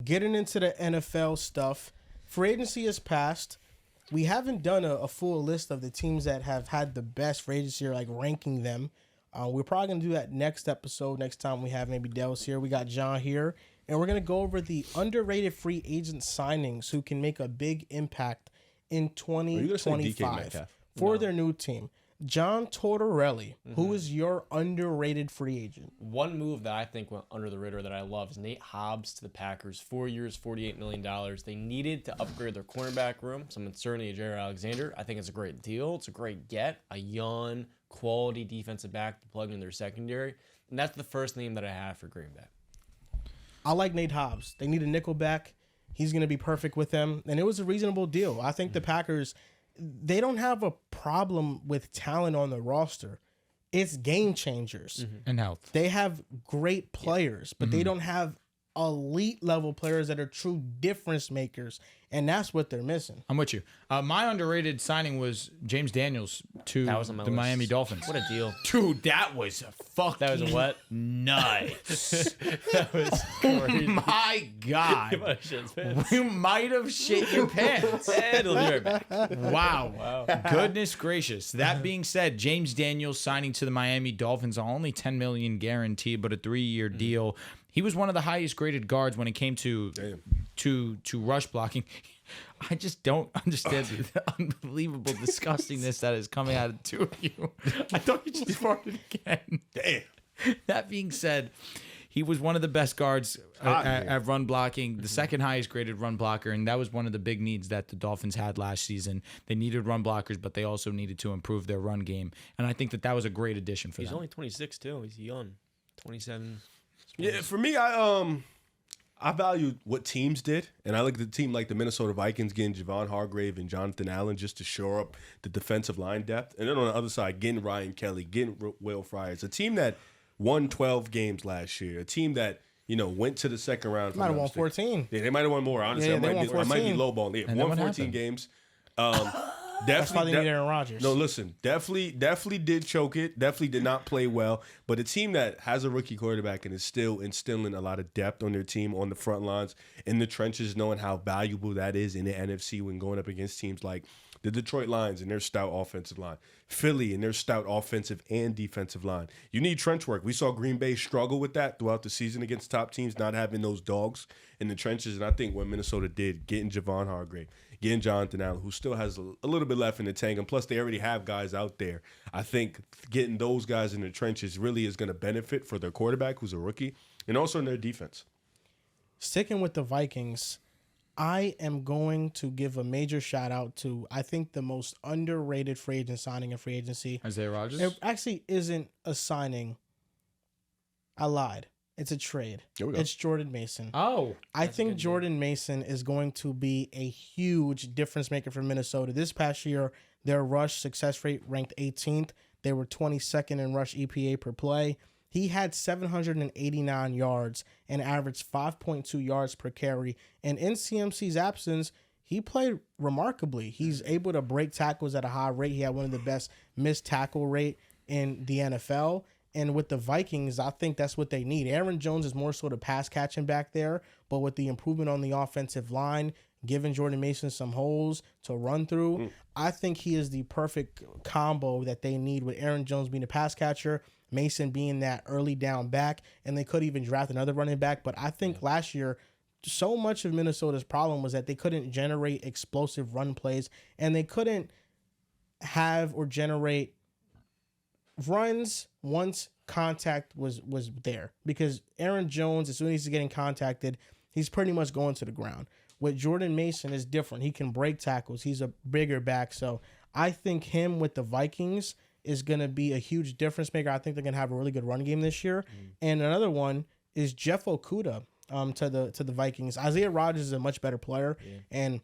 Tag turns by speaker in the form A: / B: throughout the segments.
A: getting into the NFL stuff. Free agency has passed. We haven't done a full list of the teams that have had the best free agency, or like ranking them. We're probably going to do that next episode, next time we have maybe Del's here. We got John here, and we're going to go over the underrated free agent signings who can make a big impact in 2025 for their new team. John Tortorelli, who is your underrated free agent?
B: One move that I think went under the radar that I love is Nate Hobbs to the Packers. 4 years, $48 million. They needed to upgrade their cornerback room. Some certainly Jared Alexander. I think it's a great deal. It's a great get. A young, quality defensive back to plug in their secondary. And that's the first name that I have for Green Bay.
A: I like Nate Hobbs. They need a nickel back. He's going to be perfect with them. And it was a reasonable deal. I think the Packers, they don't have a problem with talent on the roster. It's game changers.
C: And health.
A: They have great players, but they don't have elite level players that are true difference makers, and that's what they're missing.
C: I'm with you. My underrated signing was James Daniels to the Miami Dolphins.
B: What a deal.
C: Dude, that was fucking
B: That was a what?
C: nuts.
B: That was crazy.
C: My God. You might have shit your pants.
B: And we'll be right back.
C: Wow. Goodness gracious. That being said, James Daniels signing to the Miami Dolphins on only $10 million guaranteed, but a 3-year deal. He was one of the highest graded guards when it came to rush blocking. I just don't understand the unbelievable disgustingness that is coming out of the two of you. I thought you just farted again. Damn. That being said, he was one of the best guards at run blocking, the second highest graded run blocker, and that was one of the big needs that the Dolphins had last season. They needed run blockers, but they also needed to improve their run game, and I think that was a great addition for them.
B: He's only 26 too. He's young. 27.
D: Yeah, for me, I value what teams did, and I look at the team like the Minnesota Vikings getting Javon Hargrave and Jonathan Allen just to shore up the defensive line depth, and then on the other side, getting Ryan Kelly, getting Will Fry. It's a team that won 12 games last year, a team that went to the second round.
A: Might have won 14.
D: Yeah, they might have won more. Honestly, I might be lowballing. They won 14 games.
A: That's why they need Aaron Rodgers.
D: No, listen, definitely did choke it. Definitely did not play well. But a team that has a rookie quarterback and is still instilling a lot of depth on their team, on the front lines, in the trenches, knowing how valuable that is in the NFC when going up against teams like the Detroit Lions and their stout offensive line, Philly and their stout offensive and defensive line. You need trench work. We saw Green Bay struggle with that throughout the season against top teams, not having those dogs in the trenches. And I think what Minnesota did, getting Javon Hargrave, getting Jonathan Allen, who still has a little bit left in the tank, and plus they already have guys out there. I think getting those guys in the trenches really is going to benefit for their quarterback, who's a rookie, and also in their defense.
A: Sticking with the Vikings, I am going to give a major shout out to, I think, the most underrated free agent signing in free agency.
C: Isaiah Rodgers?
A: It actually isn't a signing. I lied. It's a trade. It's Jordan Mason.
C: Oh.
A: I think Jordan Mason is going to be a huge difference maker for Minnesota. This past year, their rush success rate ranked 18th. They were 22nd in rush EPA per play. He had 789 yards and averaged 5.2 yards per carry. And in CMC's absence, he played remarkably. He's able to break tackles at a high rate. He had one of the best missed tackle rate in the NFL. And with the Vikings, I think that's what they need. Aaron Jones is more sort of pass catching back there, but with the improvement on the offensive line, giving Jordan Mason some holes to run through, I think he is the perfect combo that they need, with Aaron Jones being a pass catcher, Mason being that early down back, and they could even draft another running back. But I think last year, so much of Minnesota's problem was that they couldn't generate explosive run plays, and they couldn't have or generate runs once contact was there, because Aaron Jones, as soon as he's getting contacted, he's pretty much going to the ground. With Jordan Mason is different. He can break tackles. He's a bigger back. So I think him with the Vikings is going to be a huge difference maker. I think they're going to have a really good run game this year. And another one is Jeff Okudah to the Vikings. Isaiah Rodgers is a much better player, and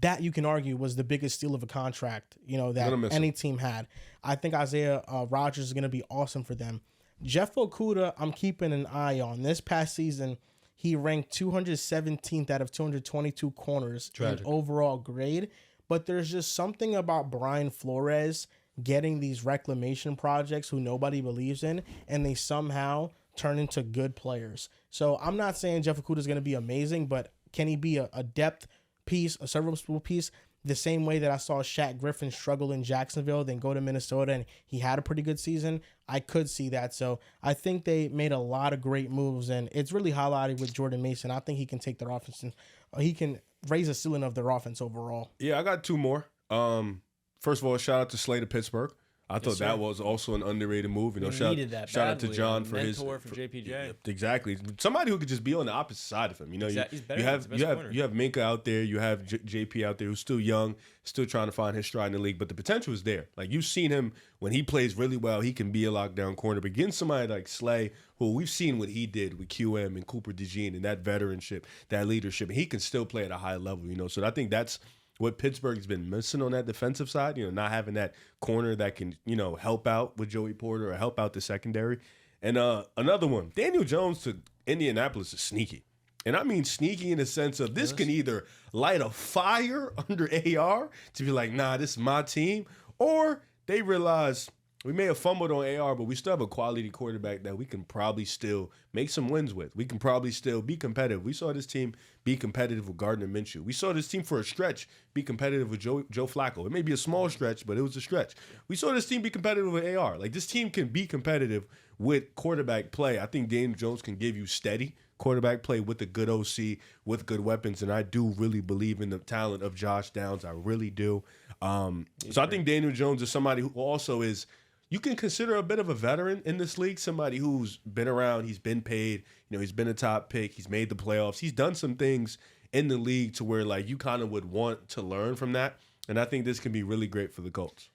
A: that, you can argue, was the biggest steal of a contract, that any team had. I think Isaiah Rodgers is going to be awesome for them. Jeff Okudah, I'm keeping an eye on. This past season, he ranked 217th out of 222 corners in overall grade. But there's just something about Brian Flores getting these reclamation projects who nobody believes in, and they somehow turn into good players. So I'm not saying Jeff Okudah is going to be amazing, but can he be a depth piece, a serviceable piece? The same way that I saw Shaq Griffin struggle in Jacksonville, then go to Minnesota, and he had a pretty good season. I could see that. So I think they made a lot of great moves, and it's really highlighted with Jordan Mason. I think he can take their offense and he can raise the ceiling of their offense overall.
D: Yeah, I got two more. First of all, shout out to Slay to Pittsburgh. I thought
B: sir.
D: that was also an underrated move. You know,
B: We
D: shout
B: needed that
D: out to
B: badly.
D: John
B: A
D: for his
B: mentor for JPJ.
D: Exactly, somebody who could just be on the opposite side of him. You know,
B: He's better.
D: you
B: He's the best corner.
D: have Minka out there, you have JP out there who's still young, still trying to find his stride in the league, but the potential is there. Like you've seen him when he plays really well, he can be a lockdown corner. But getting somebody like Slay, who we've seen what he did with QM and Cooper DeJean and that veteranship, that leadership, and he can still play at a high level. You know, so I think that's what Pittsburgh's been missing on that defensive side, you know, not having that corner that can, you know, help out with Joey Porter or help out the secondary. And another one, Daniel Jones to Indianapolis is sneaky. And I mean sneaky in the sense of this can either light a fire under AR to be like, nah, this is my team, or they realize we may have fumbled on AR, but we still have a quality quarterback that we can probably still make some wins with. We can probably still be competitive. We saw this team be competitive with Gardner Minshew. We saw this team for a stretch be competitive with Joe Flacco. It may be a small stretch, but it was a stretch. We saw this team be competitive with AR. Like, this team can be competitive with quarterback play. I think Daniel Jones can give you steady quarterback play with a good OC, with good weapons, and I do really believe in the talent of Josh Downs. I really do. So I think Daniel Jones is somebody who also is – you can consider a bit of a veteran in this league, somebody who's been around, he's been paid, you know, he's been a top pick, he's made the playoffs, he's done some things in the league to where like you kind of would want to learn from that, and I think this can be really great for the Colts.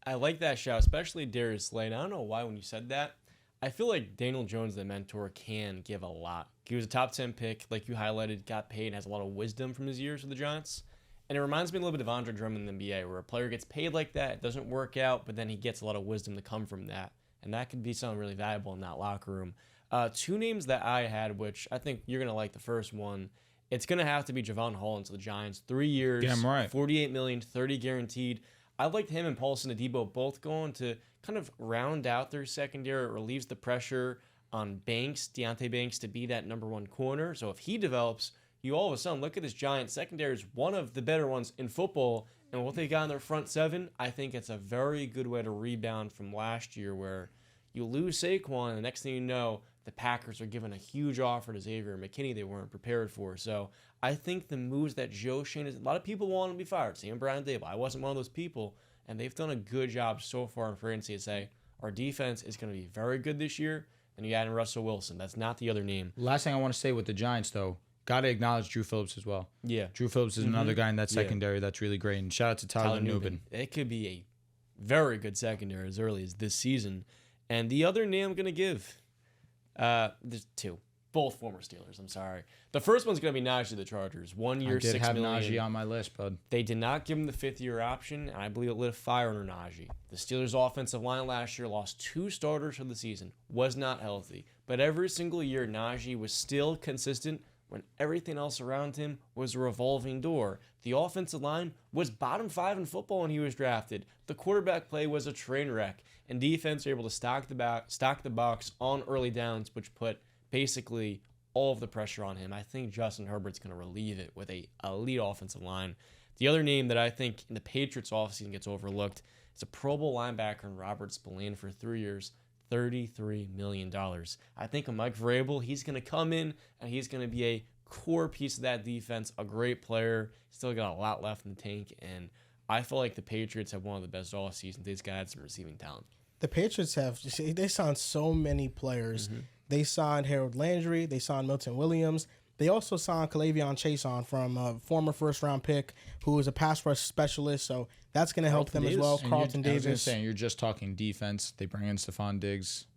B: I like that shout, especially Darius Slay. And I don't know why when you said that, I feel like Daniel Jones, the mentor, can give a lot. He was a top 10 pick, like you highlighted, got paid, and has a lot of wisdom from his years with the Giants. And it reminds me a little bit of Andre Drummond in the NBA, where a player gets paid like that, it doesn't work out, but then he gets a lot of wisdom to come from that. And that could be something really valuable in that locker room. Two names that I had, which I think you're going to like the first one. It's going to have to be Javon Holland to the Giants. 3 years,
C: Damn right.
B: $48 million, $30 guaranteed. I liked him and Paulson Adebo both going to kind of round out their secondary. It relieves the pressure on Deontay Banks, to be that number one corner. So if he develops, you all of a sudden look at this Giants secondary is one of the better ones in football, and what they got in their front seven, I think it's a very good way to rebound from last year, where you lose Saquon, and the next thing you know, the Packers are giving a huge offer to Xavier McKinney they weren't prepared for. So I think the moves that Joe Schoen is, a lot of people want him to be fired. Sam Brown Dable, I wasn't one of those people, and they've done a good job so far in free agency to say our defense is going to be very good this year, and you add in Russell Wilson. That's not the other name.
C: Last thing I want to say with the Giants, though, got to acknowledge Drew Phillips as well.
B: Yeah.
C: Drew Phillips is another guy in that secondary that's really great. And shout out to Tyler Nubin.
B: It could be a very good secondary as early as this season. And the other name I'm going to give, there's two. Both former Steelers, I'm sorry. The first one's going to be Najee, the Chargers. 1 year,
C: I did
B: $6
C: have
B: million.
C: Najee on my list, bud.
B: They did not give him the fifth-year option, and I believe it lit a fire under Najee. The Steelers' offensive line last year lost 2 starters for the season, was not healthy. But every single year, Najee was still consistent when everything else around him was a revolving door. The offensive line was bottom 5 in football when he was drafted. The quarterback play was a train wreck, and defense were able to stock the box on early downs, which put basically all of the pressure on him. I think Justin Herbert's going to relieve it with a elite offensive line. The other name that I think in the Patriots offseason gets overlooked is a Pro Bowl linebacker in Robert Spillane for 3 years, $33 million. I think a Mike Vrabel, he's going to come in and he's going to be a core piece of that defense, a great player. Still got a lot left in the tank, and I feel like the Patriots have one of the best off seasons. They've got some receiving talent.
A: The Patriots they signed so many players. They signed Harold Landry. They signed Milton Williams. They also signed Kalavion Chason from a former first-round pick who is a pass rush specialist. So that's going to help them as well. Carlton Davis.
C: I was saying, you're just talking defense. They bring in Stephon Diggs.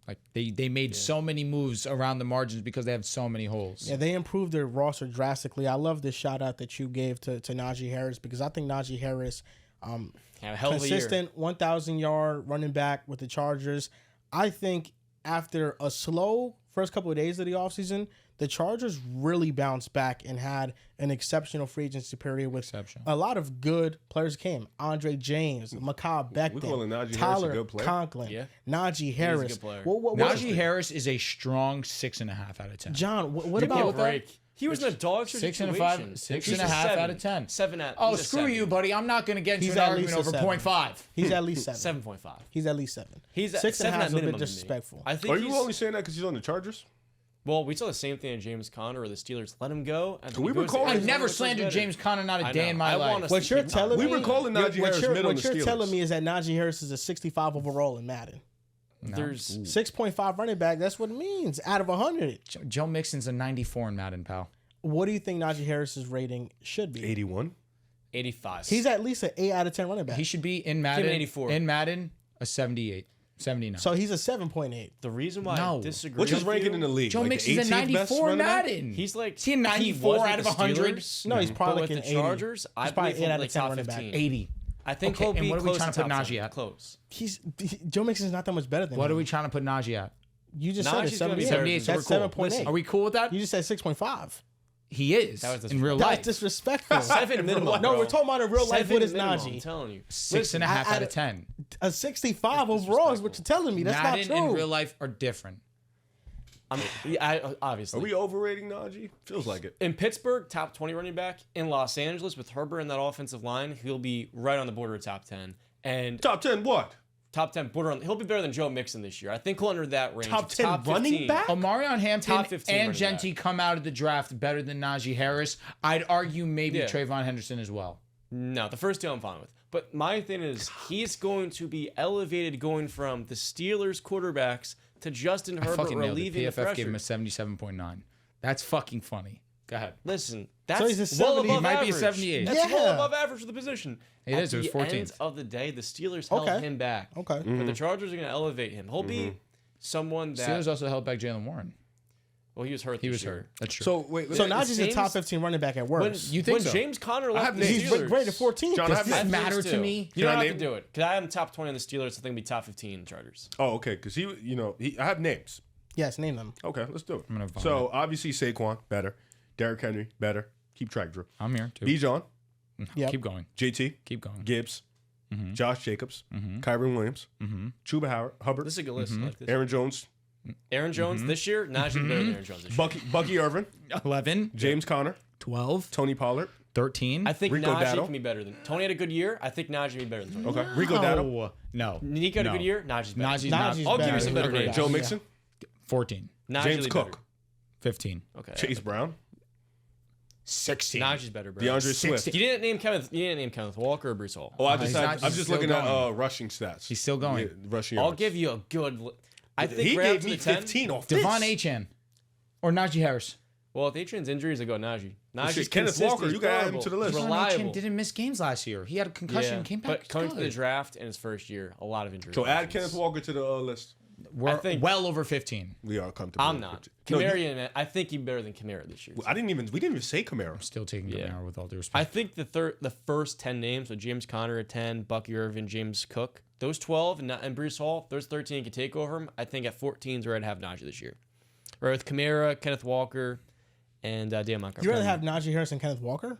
C: Like they made so many moves around the margins because they have so many holes.
A: Yeah, they improved their roster drastically. I love the shout out that you gave to Najee Harris, because I think Najee Harris, consistent 1,000-yard running back with the Chargers. I think after a slow first couple of days of the offseason, the Chargers really bounced back and had an exceptional free agency period with a lot of good players came. Andre James, Mekhi
D: We're calling
A: Becton,
D: Najee Harris a
A: Tyler
D: good player.
A: Conklin,
B: Yeah.
A: Najee Harris.
B: good player.
C: Najee Harris is a strong 6.5 out of 10.
A: John, what
B: Give me a
A: about
B: break. He was in a dog shit
C: 6.5
B: situation.
C: 6.5 out of 10.
B: 7 out.
C: Oh,
B: he's a
C: screw
B: 7.
C: you, buddy. I'm not going to get into
A: He's
C: an
A: at
C: argument
A: least a
C: over
A: 7.
C: 0.5.
A: He's at least 7.
B: 7.5.
A: He's at least 7.
B: He's at
A: 6.5
B: 7
A: is
B: at
A: a bit
B: minimum.
A: disrespectful.
B: I think
D: Are you
B: he's,
D: only saying that because he's on the Chargers?
B: well, we saw the same thing in James Conner, or the Steelers let him go. And
D: We were calling-
C: I
D: He's
C: never slandered James Conner not a day in my life.
A: What you're telling
D: We
A: me,
D: were calling Najee Harris mid on the
A: what you're
D: Steelers.
A: telling me is that Najee Harris is a 65 overall in Madden.
B: There's
A: 6.5 running back. That's what it means. Out of 100.
C: Joe Mixon's a 94 in Madden, pal.
A: What do you think Najee Harris's rating should be?
D: 81.
B: 85.
A: He's at least an 8 out of 10 running back.
C: He should be in Madden.
B: 84.
C: In Madden, a 78, 79.
A: So he's a 7.8.
B: the reason why
C: No.
B: I disagree.
D: What's his
B: with
D: ranking
B: you,
D: in the league?
C: Joe
D: Like the
C: Mixon's a
D: 18th best
C: 94 in
D: running back?
C: Madden.
B: He's like
C: Is he a 94
B: was
C: out
B: with
C: of
B: the
C: 100?
B: Steelers,
A: No, he's probably
B: but
A: like
B: with
A: an
B: the
A: 80.
B: Chargers. I
A: He's probably
B: believe
A: 8
B: he'll
A: out
B: be
A: of 10
B: top
A: running back.
B: 15.
C: 80.
B: I think
C: Okay,
B: he'll
C: and
B: be
C: what are we
B: close
C: trying to put
B: top
C: Najee
B: 10.
C: at?
B: Close.
A: Joe Mixon's not that much better than
C: What
A: him.
C: are we trying to put Najee at?
A: You just
B: Najee's
A: said
B: gonna be
A: it's
B: 78,
A: 78.
C: so we're
A: That's
C: cool.
A: 7.8.
C: Are we cool with that?
A: You just said 6.5.
C: He is
B: That was
C: in real
A: That's
C: life.
A: disrespectful.
B: 7 minimum.
A: No,
B: bro.
A: we're talking about in real life.
B: 7
A: What is
B: minimum, I'm
A: Najee?
B: telling you.
C: 6.5
A: I-
C: out of 10.
A: A 65 overall is what you're telling me. That's
C: Madden
A: not true.
C: and real life are different.
B: I mean, obviously.
D: Are we overrating Najee? Feels like it.
B: In Pittsburgh, top 20 running back. In Los Angeles, with Herbert and that offensive line, he'll be right on the border of top 10. And
D: Top 10 what?
B: top 10 border on. He'll be better than Joe Mixon this year. I think he'll enter that range.
A: Top 10 running back?
C: Omarion Hampton
B: Top 15
C: and
B: running
C: Genty come out of the draft better than Najee Harris. I'd argue maybe
B: Yeah.
C: Trayvon Henderson as well.
B: No, the first two I'm fine with. But my thing is, he's going to be elevated going from the Steelers quarterbacks to Justin Herbert
C: Fucking nailed it.
B: relieving the
C: PFF gave him a
B: pressure.
C: 77.9. That's fucking funny. Go ahead.
B: Listen, that's
A: he's a
B: well
A: 70.
B: above
C: He might be a
B: average.
C: 78.
B: That's
A: Yeah.
B: well above average for the position.
C: It is. It was
B: At the
C: 14th.
B: end of the day, the Steelers held
A: Okay.
B: him back.
A: Okay.
B: But the Chargers are going to elevate him. He'll be someone that.
C: Steelers also held back Jalen Warren.
B: Well, he was hurt.
C: He
B: this
C: was
B: year.
C: hurt. That's true.
D: So wait,
A: So
D: let-
A: Najee's a top
B: seems-
A: 15 running back at
B: When,
A: worst.
C: You think
B: when
C: so?
B: James Conner left
D: have
B: the
D: names.
A: He's
B: Steelers,
A: rated 14.
D: John, I have
C: Does
D: names.
C: it
B: I think
C: matter
B: so,
C: to
B: too.
C: me?
B: You
D: Can
B: don't
D: I
B: have
D: name-
B: to do it because I am top 20 on the Steelers. I think be top 15 in the Chargers.
D: Oh, okay. Because I have names.
A: Yes, name them.
D: Okay, let's do it.
C: gonna vomit.
D: So obviously Saquon better, Derrick Henry better. Keep track, Drew.
C: I'm here too.
D: Bijan,
A: Yep.
C: Keep going.
D: JT,
C: Keep going.
D: Gibbs, Josh Jacobs, Kyron Williams, Chuba Hubbard,
B: This is a good list. I like this.
D: Aaron Jones,
B: Aaron Jones this year, Najee better than Aaron Jones this year.
D: Bucky Irvin,
C: 11,
D: James Conner,
C: 12,
D: Tony Pollard.
C: 13.
B: I think
D: Rico
B: Najee
D: Dowdle.
B: can be better than Tony. Had a good year. I think Najee can be better than Tony.
D: Okay, Rico Dowdle,
C: No.
B: Nico had a
C: No.
B: good year. Najee's better.
C: Najee's not.
A: Najee's
B: I'll give you
A: better.
B: some better
A: Yeah.
B: names.
D: Joe Mixon,
C: 14,
B: Najee
D: James
B: better.
D: Cook,
C: 15,
B: Okay.
D: Chase Brown,
C: 16.
B: Najee's better, bro.
D: DeAndre Swift.
B: You didn't name Kenneth Walker or Bruce Hall.
D: Oh,
C: he's not-
D: I'm
C: he's
D: just
C: still
D: looking at
C: going.
D: rushing stats.
C: He's still going.
D: Yeah, rushing
B: I'll
D: yards.
B: give you a good. I think
D: He
B: right up
D: gave
B: to
D: me
B: the 10.
D: 15 off
C: Devon
D: this.
C: Achan or Najee Harris.
B: Well, if Adrian's injuries, I go Najee. Najee's
D: Kenneth
B: consistent,
D: Walker,
B: he's
D: you gotta add him
B: durable,
D: to the list.
B: he's
C: Devon Achan
B: reliable.
C: didn't miss games last year. He had a concussion.
B: Yeah,
C: Came back.
B: but coming to the
C: good.
B: draft in his first year, a lot of injuries.
D: So add Kenneth Walker to the list.
C: We're
B: I think-
C: well over 15.
D: We are comfortable.
B: I'm not.
D: No,
B: Kamara, man, I think he's better than Kamara this year.
D: we didn't even say Kamara.
C: Still taking
B: Yeah.
C: Kamara with all due
B: I
C: respect.
B: think the first 10 names, so James Conner at 10, Bucky Irvin, James Cook, those 12, and Bruce Hall, those 13 can take over him. I think at 14 is where I'd have Najee this year. Or with Kamara, Kenneth Walker, and Dan Montgomery.
A: You rather have Najee Harris and Kenneth Walker?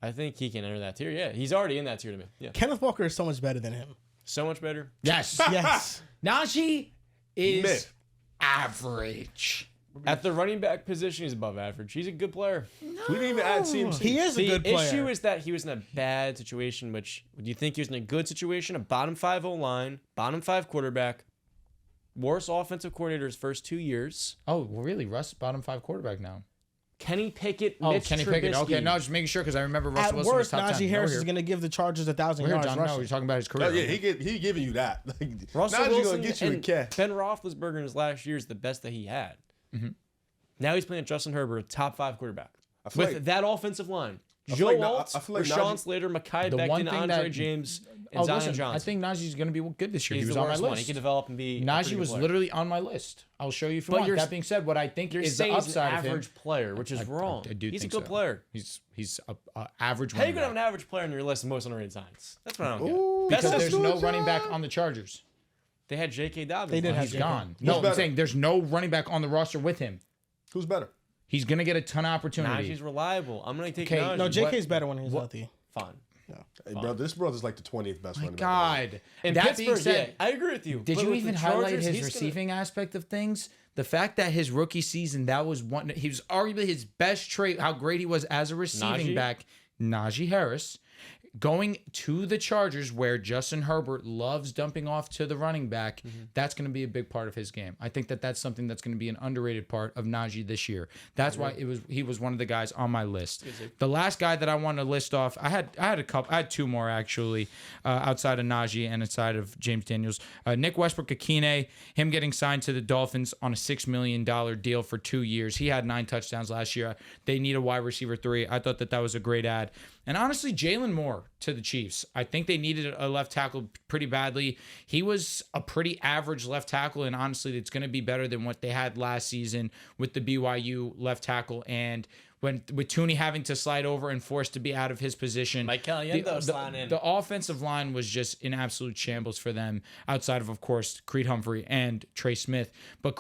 B: I think he can enter that tier. Yeah, he's already in that tier to me. Yeah,
A: Kenneth Walker is so much better than him.
B: so much better.
C: Yes.
A: Yes.
C: Najee is
D: Myth.
C: average.
B: At the running back position, he's above average. He's a good player.
D: We didn't even add CMC.
A: He is a
B: The
A: good player.
B: issue is that he was in a bad situation, which, do you think he was in a good situation? A bottom 5 O-line, bottom 5 quarterback, worst offensive coordinator his first 2 years.
C: Oh, well, really? Russ, bottom 5 quarterback now.
B: Kenny Pickett,
C: Oh,
B: Mitch
C: Kenny
B: Trubisky.
C: Pickett. Okay, no, just making sure because I remember Russell
A: At
C: Wilson was
A: worst,
C: top 10.
A: Najee Harris
C: We're
A: is
C: here.
A: going to give the Chargers 1,000
C: We're here,
A: yards
C: John. No,
A: rushing.
C: you're talking about his career.
D: Oh, yeah, he giving you that. Like,
B: Russell
D: Najee
B: Wilson
D: gonna get you a
B: and
D: cat.
B: Ben Roethlisberger in his last year is the best that he had. Now he's playing Justin Herbert, a top 5 quarterback.
D: I feel
B: With
D: like-
B: that offensive line.
D: I feel
B: Joe
D: like Na-
B: Alt,
D: I feel like
B: Rashawn
D: Najee-
B: Slater, Mekhi
C: The one
B: Becton,
C: thing
B: Andre
C: that-
B: James, and
C: Oh,
B: Zion
C: listen,
B: Johnson.
C: I think Najee's going to be good this year.
B: He's
C: He was
B: the
C: on my
B: worst one. He
C: list.
B: can develop and be a pretty
C: Najee
B: good
C: was
B: player.
C: literally on my list. I'll show you if you
B: But
C: want.
B: you're-
C: That being said, what I think
B: You're
C: is the
B: saying he's an
C: upside of him.
B: average player, which is wrong.
C: I do
B: he's a
C: think
B: good
C: so.
B: player.
C: He's a average
B: How you
C: running
B: gonna have
C: back.
B: an average player on your list of most underrated signs? That's what I don't get.
A: Ooh,
B: That's
C: Because
B: just-
C: there's no running back on the Chargers.
B: they had J.K. Dobbins.
A: They did
B: last
A: have
C: He's
B: year.
A: J.K.
C: gone. No, I'm
D: better?
C: saying there's no running back on the roster with him.
D: Who's better?
C: He's going to get a ton of opportunity.
B: Najee's reliable. I'm going to take
C: Okay,
B: Najee.
A: No, JK's better when he's healthy.
B: Fine.
D: Hey, bro, this brother's like the 20th best running back.
C: God.
B: In
C: That
B: Pittsburgh,
C: being said,
B: I agree with you.
C: did
B: But
C: you
B: with
C: even
B: the
C: highlight
B: Chargers,
C: his
B: he's
C: receiving aspect of things? The fact that his rookie season, that was one, he was arguably his best trait, how great he was as a receiving
B: Najee?
C: back, Najee Harris, going to the Chargers where Justin Herbert loves dumping off to the running back, that's going to be a big part of his game. I think that that's something that's going to be an underrated part of Najee this year. That's why he was one of the guys on my list. The last guy that I want to list off, I had two more actually, outside of Najee and outside of James Daniels. Nick Westbrook-Akine, him getting signed to the Dolphins on a $6 million deal for 2 years. He had 9 touchdowns last year. They need a wide receiver 3. I thought that was a great ad. And honestly, Jalen Moore to the Chiefs. I think they needed a left tackle pretty badly. He was a pretty average left tackle, and honestly, it's going to be better than what they had last season with the BYU left tackle. And with Tooney having to slide over and forced to be out of his position,
B: Mike Caliendo sliding in.
C: the offensive line was just in absolute shambles for them, outside of course, Creed Humphrey and Trey Smith. But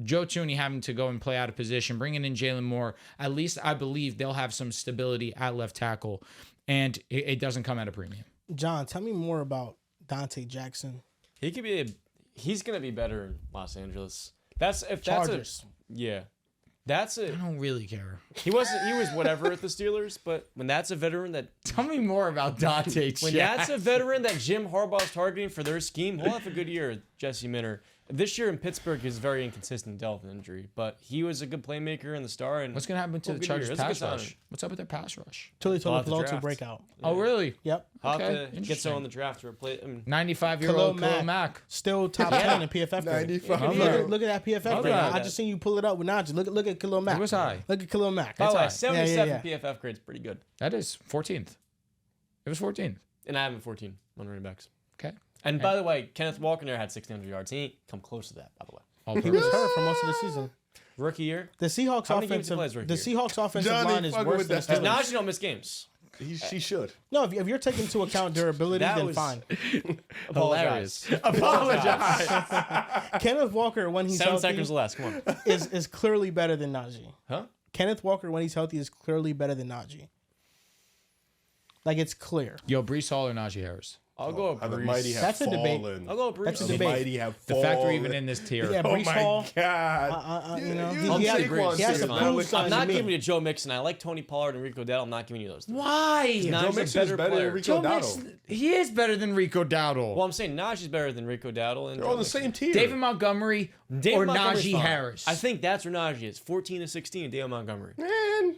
C: Joe Tooney having to go and play out of position, bringing in Jalen Moore, at least I believe they'll have some stability at left tackle, and it doesn't come at a premium.
A: John, tell me more about Dante Jackson.
B: He's going to be better in Los Angeles.
A: Chargers.
B: That's
C: I don't really care.
B: he was whatever at the Steelers, but when that's a veteran that
C: Tell me more about Dante
B: when that's a veteran that Jim Harbaugh's targeting for their scheme, he'll have a good year, Jesse Minter. This year in Pittsburgh is very inconsistent, dealt with injury, but he was a good playmaker in the star. And
C: What's going to happen to the
B: good
C: Chargers
B: year. It's a
C: pass
B: good
C: rush?
B: signing.
C: What's up with their pass rush?
A: Tuli
B: We'll have to
A: Tuipulotu
B: draft.
A: breakout.
C: Oh, really?
A: Yep.
B: I'll
C: Okay,
B: have to get
C: interesting.
B: someone in the draft to replace him.
C: 95-year-old Khalil Mack.
A: Still top 10 in PFF grade.
D: 95.
C: Okay.
A: Look at that PFF
C: Okay.
A: grade. I just seen you pull it up with Najee. Look at Khalil Mack.
C: It was high.
A: Look at Khalil Mack.
B: By the way,
C: high.
B: 77
A: Yeah.
B: PFF grade's pretty good.
C: That is 14th. It was 14th.
B: And I have him 14 on running backs.
C: Okay.
B: And by the way, Kenneth Walker there had 1,600 yards. He ain't come close to that, by the way.
C: All
A: He was hurt for most of the season.
B: Rookie year.
A: The Seahawks
B: How many games he
A: offensive
B: plays rookie
A: the
B: year?
A: Seahawks offensive
D: Johnny
A: line is
D: fucking
A: worse
D: with
A: than
D: that
A: the
D: stuff.
A: Steelers.
B: Najee don't miss games.
D: She should.
A: No, if you're taking into account durability,
B: That
A: then
B: was
A: fine.
B: Hilarious.
C: Apologize.
A: Kenneth Walker, when he's
B: 7
A: healthy,
B: seconds less. Come on.
A: is clearly better than Najee.
B: Huh?
A: Kenneth Walker, when he's healthy, is clearly better than Najee. Like, it's clear.
C: Yo, Brees Hall or Najee Harris?
B: I'll go
D: How the
B: Brees.
D: mighty have
A: That's a debate.
D: fallen.
B: I'll go Brees.
A: That's a
D: The
A: debate.
D: mighty have
C: The
D: fallen.
C: fact we're even in this tier.
A: Yeah,
D: Oh
A: Brees
D: my
A: Hall.
D: God.
A: You know,
D: You
A: he has
B: Saquon
A: to prove
B: I'm
A: something
B: not
A: to me.
B: giving you Joe Mixon. I like Tony Pollard and Rico Dowdle. I'm not giving you those.
C: Why?
B: Najee's
D: Joe
B: a
D: Mixon's
B: better
D: better
B: player.
D: than Rico
C: Joe
D: Dowdle.
C: Mixon, he is better than Rico Dowdle.
B: Well, I'm saying Najee's better than Rico Dowdle. And
D: They're on the same tier.
C: David Montgomery
B: David
C: or
B: Montgomery's
C: Najee
B: fine.
C: Harris?
B: I think that's where Najee is. 14-16, David Montgomery.
D: Man.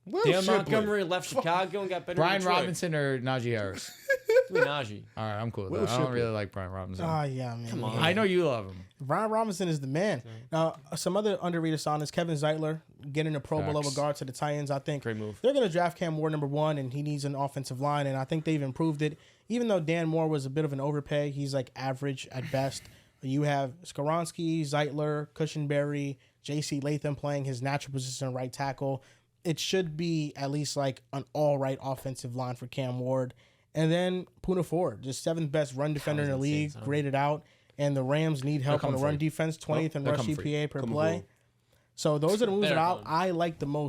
D: Well,
B: David
D: Shipley.
B: Montgomery left Chicago and got better.
C: Brian
B: in Detroit.
C: Robinson or Najee Harris?
B: Give me Najee.
C: All right, I'm cool with
D: Will
C: that. I don't
D: Shipley.
C: really like Brian Robinson.
A: Oh, yeah, man.
B: Come on.
C: I know you love him.
A: Brian Robinson is the man. Now, some other underrated signings, Kevin Zeitler getting a Pro Bowl
C: Facts.
A: over guard to the Titans. I think
B: Great move.
A: they're going to draft Cam Ward #1, and he needs an offensive line, and I think they've improved it. Even though Dan Moore was a bit of an overpay, he's like average at best. You have Skoronski, Zeitler, Cushenberry, J.C. Latham playing his natural position right tackle. It should be at least like an all-right offensive line for Cam Ward. And then Poona Ford, just 7th best run defender in the
B: insane,
A: league,
B: son.
A: graded out. And the Rams need help on the
C: coming
A: run
C: free.
A: defense, 20th in
C: they're
A: rush
C: coming free.
A: EPA per
D: Coming
A: play.
D: through.
A: So those are the moves
B: They're
A: that
B: coming.
A: I like the most